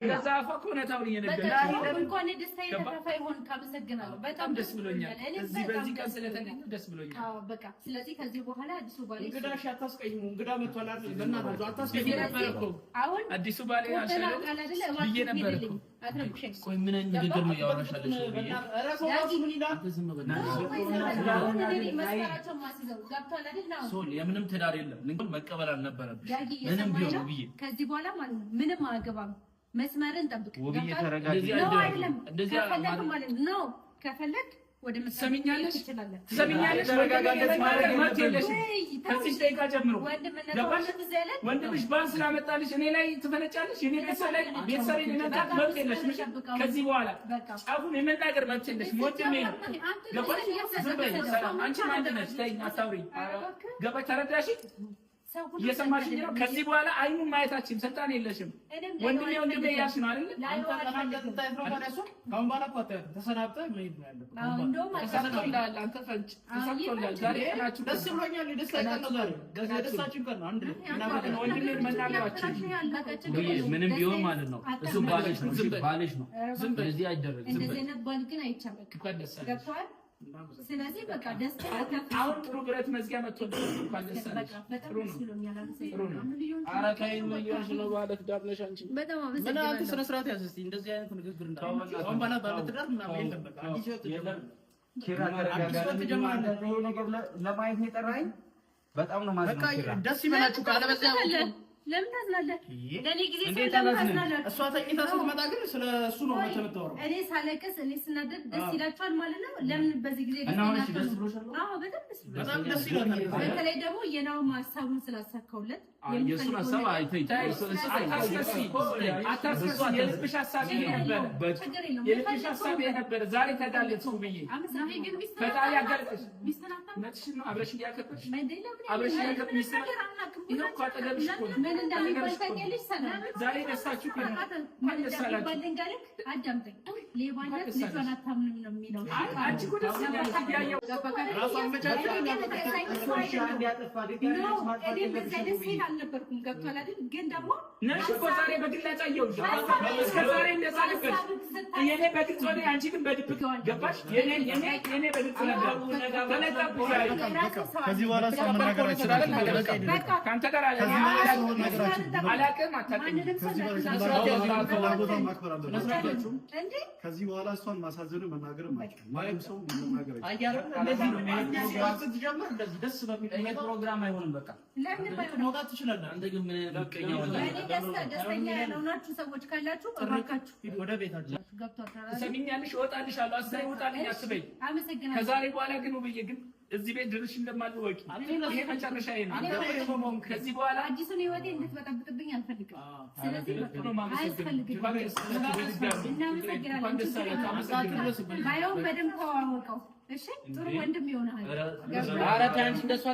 ለዛ አፋኮ ነታው ይነገር እንኳን ደስታዬ ተካፋይ ሆን ካመሰግናለሁ በጣም ደስ ብሎኛል። በዚህ ቀን ስለተገኘ ደስ ብሎኛል። አዎ በቃ ስለዚህ ከዚህ በኋላ አዲሱ ባሌ እንግዳሽ አታስቀይሙ። እንግዳ መጥቷል በእናታችሁ አታስቀይሙ ነበር እኮ አሁን አዲሱ ባሌ አሸለለ ብዬ ነበር እኮ። ቆይ ምን አይነት ንግግር ነው ያወራሻለሽ? ሶል የምንም ትዳር የለም መቀበል አልነበረብሽ ምንም ቢሆን ብዬ ከዚህ በኋላ ማለት ነው ምንም አያገባም። መስመርን ጠብቅ። ነው ከፈለግ ወደ ሰሚኛለሽ ተረጋጋለት ማለት ማለት የለሽ ከዚህ ደቂቃ ጀምሮ ወንድምሽ ባል ስላመጣልሽ እኔ ላይ ትፈነጫለሽ። እኔ ቤተሰብ የመጣት መብት የለሽ። ከዚህ በኋላ ጫፉን የመናገር መብት የለሽ። ወንድሜ ነው ገባሽ? ዝም በይ ሰላም። አንቺ ማን ነሽ? ተይኝ አታውሪኝ። ገባሽ? ተረዳሽ? እየሰማሽኝ ነው? ከዚህ በኋላ አይኑን ማየታችን ስልጣን የለሽም። ወንድሜ እያልሽ ነው አይደል? ደስ ብሎኛል። ምንም ቢሆን ማለት ነው እሱ ባልሽ ነው። ስለዚህ አይደረግም። ስለዚህ በቃ ደስታ አሁን ጥሩ ብረት መዝጊያ መጥቶልሽ እንኳን ደስ አለሽ። ጥሩ ነው። ኧረ ከይን ወያሽ ነው ማለት ዳብለሽ አንቺ በጣም ምን አንተ ስነ ስርዓት ያዝ እስቲ። እንደዚህ አይነት ንግግር እንዳታወራ አሁን ባላ ባለትዳር ምናምን የለም። በቃ አዲስ የለም ኪራ ተረጋጋ። ነገር ለማየት ነው የጠራኸኝ። በጣም ነው ማለት ነው። በቃ ደስ ይበላችሁ ካለ በዚያ ለምን ታዝናለህ? ለኔ ጊዜ ስለታዝናለህ። እሷ ተኝታ ስትመጣ ግን ስለሱ ነው የምትወራው። እኔ ሳለቅስ እኔ ስናደድ ደስ ይላችኋል ማለት ነው። ለምን በዚህ ጊዜ ደስ ይላችኋል? አዎ በጣም ደስ ይላል። በተለይ ደግሞ የናው ሀሳቡን ስላሳካውለት የሱን ሀሳብ አይተይ አታስከሲ የልብሽ ሀሳብ ነበር። የልብሽ ሀሳብ ነበር። ዛሬ ተጋለጥኩ ብዬ ፈጣሪ ያጋልጥሽ። መጥሽ ነው አብረሽ ያከበርሽ አብረሽ ያከበርሽ ሚስት ይሄ እኮ አጠገብሽ እኮ ምን እንደሚባል ታውቂያለሽ? ሰላም ዛሬ ደስታችሁ ነው ማለት ሰላም ባልንጋለክ አዳምጠኝ። ሌባነት ልጇን አታምንም ነው የሚለው። አንቺ እኮ ደስ ያያየው ራሷን መቻል አልነበርኩም ገብቷል አይደል? ግን ደግሞ ነሽ እኮ ዛሬ በግላጭ አየሁሽ። እስከ ዛሬ እንደዛ ነበር። የኔ በግልጽ ሆነ አንቺ ግን በድብቅ ገባሽ። የኔ በግልጽ ነበር። ከዚህ በኋላ ሰው መናገር አይችልም። በቃ ካንተ ጋር አላውቅም አታውቅም። ከዚህ በኋላ እሷን ማሳዘኑ መናገርም አይችልም። ማንም ሰው መናገር አይችልም። ፕሮግራም አይሆንም። በቃ መውጣት ትችላለህ። አንተ ግን ምን በቀኛ ወላ ደስተኛ ያልሆናችሁ ሰዎች ካላችሁ እባካችሁ ወደ ቤታችሁ ሰሚኛለሽ። እወጣልሻለሁ። አስሬ እወጣልኝ አትበይ። ከዛሬ በኋላ ግን ውብዬ ግን እዚህ ቤት ድርሽ እንደማልወቂ ይሄ መጨረሻዬ ነው። ከዚህ በኋላ አዲሱን ህይወቴ እንድትበጠብጥብኝ አልፈልግም። ስለዚህ ባይሆን በደንብ ተዋወቀው። እሺ ጥሩ ወንድም ይሆናል። ኧረ ተይ አንቺ እንደሷ